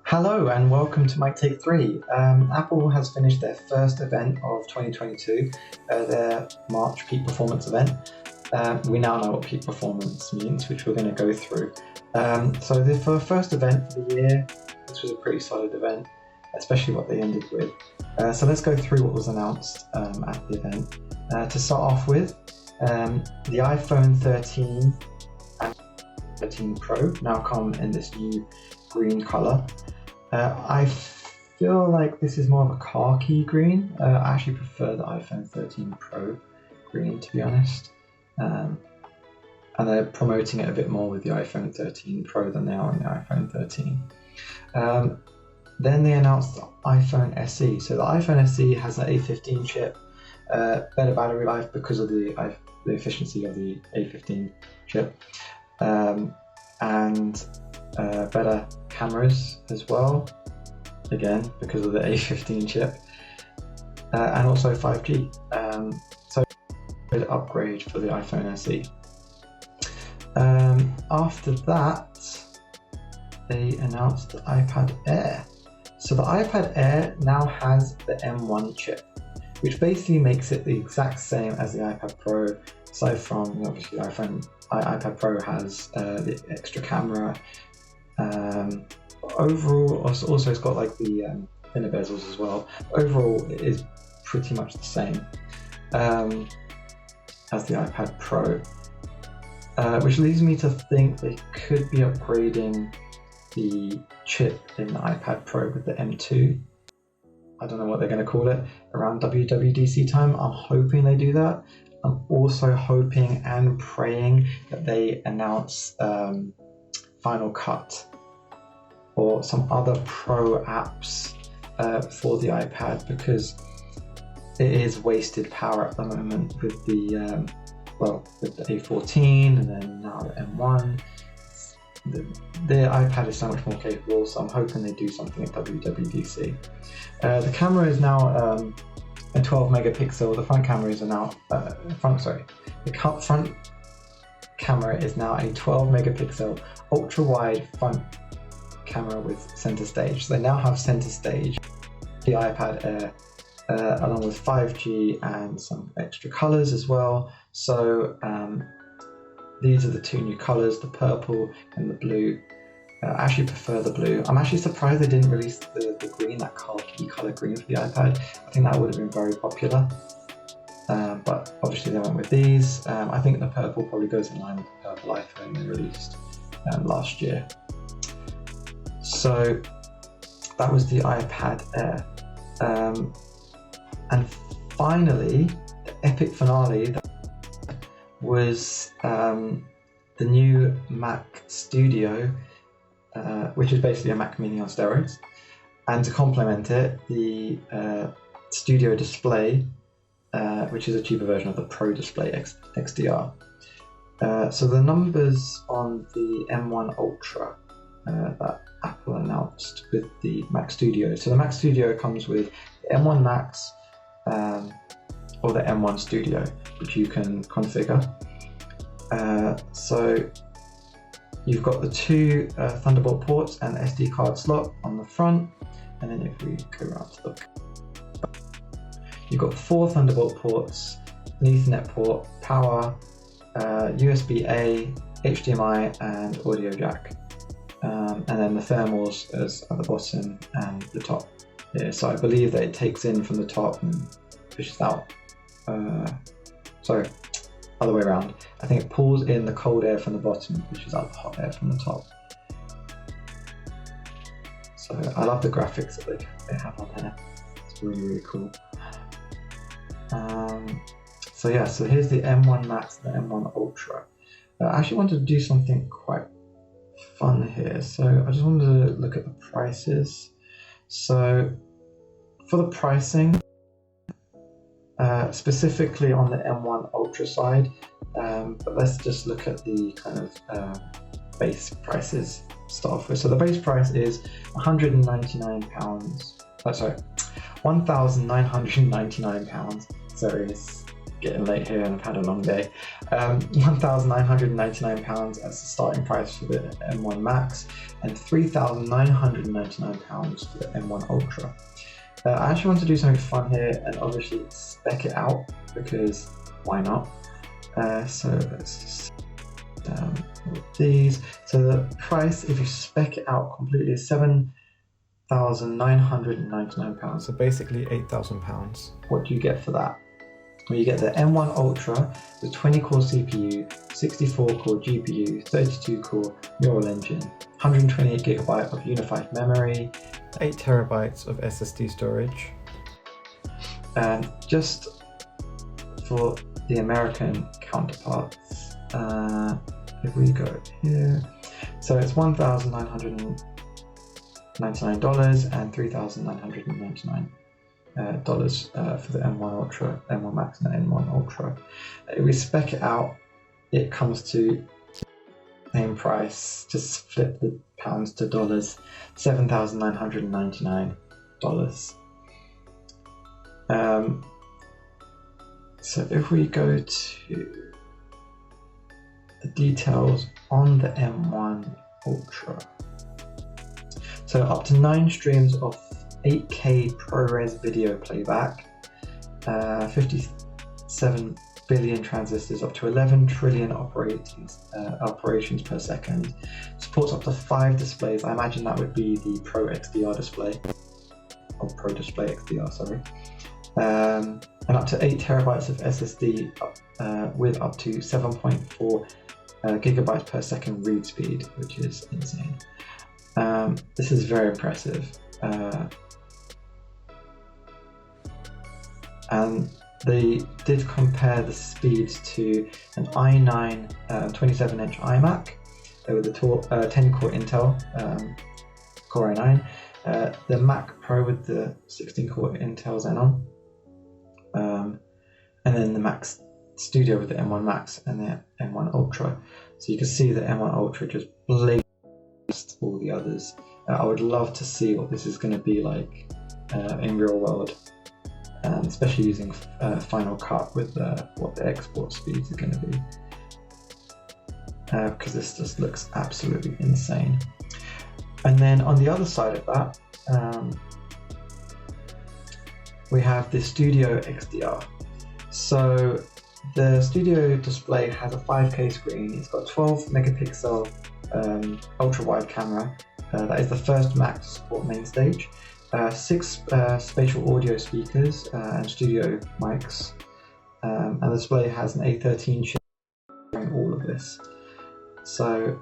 Hello and welcome to Mic Take 3. Apple has finished their first event of 2022, their March peak performance event. We now know what peak performance means, which we're going to go through. So for the first event for the year, this was a pretty solid event, especially what they ended with. So let's go through what was announced at the event. To start off with, the iPhone 13 and 13 Pro now come in this new green color. I feel like this is more of a khaki green. I actually prefer the iPhone 13 Pro green, to be honest. And they're promoting it a bit more with the iPhone 13 Pro than they are on the iPhone 13. Then they announced the iPhone SE. So the iPhone SE has an A15 chip, better battery life because of the efficiency of the A15 chip, and better cameras as well, again because of the A15 chip, and also 5G. So good upgrade for the iPhone SE. After that, they announced the iPad Air. So the iPad Air now has the M1 chip, which basically makes it the exact same as the iPad Pro, aside from obviously the iPad Pro has the extra camera. Overall, also it's got like the thinner bezels as well. Overall, it is pretty much the same as the iPad Pro, which leads me to think they could be upgrading the chip in the iPad Pro with the M2. I don't know what they're going to call it around WWDC time. I'm hoping they do that. I'm also hoping and praying that they announce Final Cut or some other pro apps for the iPad, because it is wasted power at the moment with the with the A14 and then now the M1. The iPad is so much more capable, so I'm hoping they do something at WWDC. The camera is now a 12 megapixel. The front camera is now the front camera is now a 12 megapixel ultra wide front camera with center stage. So they now have center stage, the iPad Air, along with 5G and some extra colors as well. So these are the two new colors, the purple and the blue. I actually prefer the blue. I'm actually surprised they didn't release the green, that khaki color green for the iPad. I think that would have been very popular. But obviously they went with these. I think the purple probably goes in line with the purple iPhone they released last year. So that was the iPad Air. And finally, the epic finale was the new Mac Studio, which is basically a Mac Mini on steroids. And to complement it, the Studio Display, which is a cheaper version of the Pro Display XDR. So the numbers on the M1 Ultra that Apple announced with the Mac Studio. So the Mac Studio comes with the M1 Max or the M1 Studio, which you can configure. So you've got the two Thunderbolt ports and SD card slot on the front, and then if we go around to look, you've got 4 Thunderbolt ports, an Ethernet port, power, USB-A, HDMI, and audio jack. And then the thermals is at the bottom and the top here. So I believe that it takes in from the top and pushes out. Sorry, other way around. I think it pulls in the cold air from the bottom and pushes out the hot air from the top. So I love the graphics that they have on there. It's really, really cool. So yeah, so here's the M1 Max and the M1 Ultra. I actually wanted to do something quite fun here. So I just wanted to look at the prices. So for the pricing, specifically on the M1 Ultra side, but let's just look at the kind of base prices to start off with. So the base price is £1,999. So it's getting late here and I've had a long day. £1,999 as the starting price for the M1 Max and £3,999 for the M1 Ultra. I actually want to do something fun here and obviously spec it out because why not? So let's just these. So the price, if you spec it out completely, is £7,999. So basically £8,000. What do you get for that? Well, you get the M1 Ultra with 20-core CPU, 64-core GPU, 32-core neural engine, 128GB of unified memory, 8TB of SSD storage. And just for the American counterparts, if we go here, so it's $1,999 and $3,999 for the M1 Ultra, M1 Max and M1 Ultra. If we spec it out, it comes to same price, just flip the pounds to dollars, $7,999. So if we go to the details on the M1 Ultra, so up to 9 streams of 8K ProRes video playback, 57 billion transistors, up to 11 trillion operations per second, supports up to 5 displays. I imagine that would be the Pro XDR display, or Pro Display XDR, sorry. And up to 8TB of SSD with up to 7.4 gigabytes per second read speed, which is insane. This is very impressive. And they did compare the speeds to an i9 27-inch iMac with a 10-core Intel Core i9, the Mac Pro with the 16-core Intel Xenon, and then the Mac Studio with the M1 Max and the M1 Ultra. So you can see the M1 Ultra just blazed all the others. I would love to see what this is going to be like in real world, especially using Final Cut with what the export speeds are going to be, because this just looks absolutely insane. And then on the other side of that, we have the Studio XDR. So the Studio display has a 5K screen. It's got 12 megapixel ultra wide camera. That is the first Mac to support main stage. 6 spatial audio speakers and studio mics, and the display has an A13 chip doing all of this. So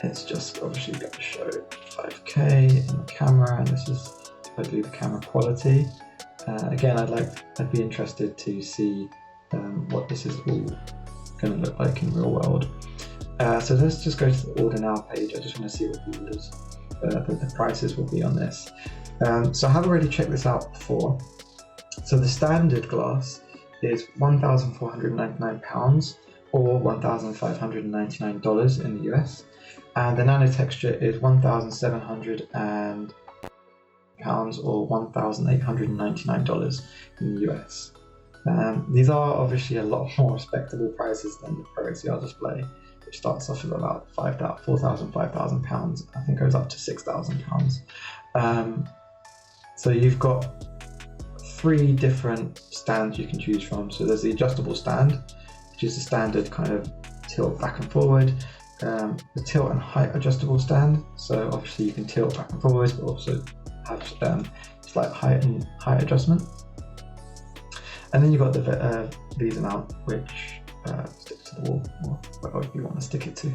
it's just obviously going to show 5K in the camera, and this is hopefully the camera quality. Again, I'd be interested to see what this is all going to look like in real world. So let's just go to the order now page. I just want to see what the orders, the prices will be on this. So I have already checked this out before. So the standard glass is £1,499 or $1,599 in the US, and the nano texture is £1,700 or $1,899 in the US. These are obviously a lot more respectable prices than the Pro XDR display, which starts off at about £5,000, I think goes up to £6,000. So you've got 3 different stands you can choose from. So there's the adjustable stand, which is the standard kind of tilt back and forward. The tilt and height adjustable stand, so obviously you can tilt back and forwards, but also have slight height adjustment. And then you've got the Visa mount, which sticks to the wall or wherever you want to stick it to.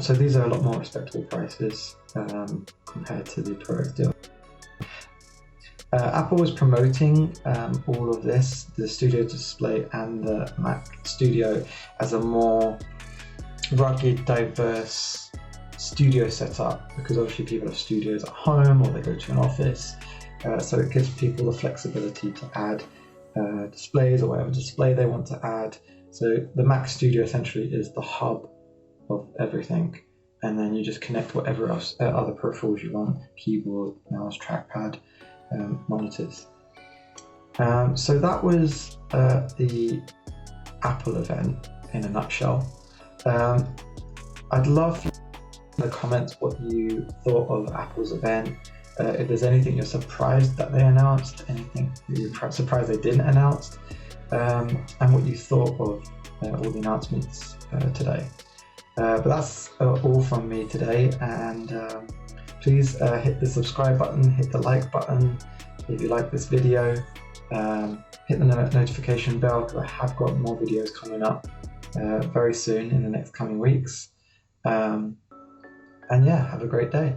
So these are a lot more respectable prices compared to the Pro XDR. Apple is promoting all of this, the Studio display and the Mac Studio, as a more rugged, diverse studio setup, because obviously people have studios at home or they go to an office. So it gives people the flexibility to add displays or whatever display they want to add. So the Mac Studio essentially is the hub of everything, and then you just connect whatever else, other peripherals you want, keyboard, mouse, trackpad, monitors. So that was the Apple event in a nutshell. I'd love in the comments what you thought of Apple's event. If there's anything you're surprised that they announced, anything you're surprised they didn't announce, and what you thought of all the announcements today. But that's all from me today, and please hit the subscribe button, hit the like button if you like this video, hit the notification bell because I have got more videos coming up very soon in the next coming weeks. And yeah, have a great day.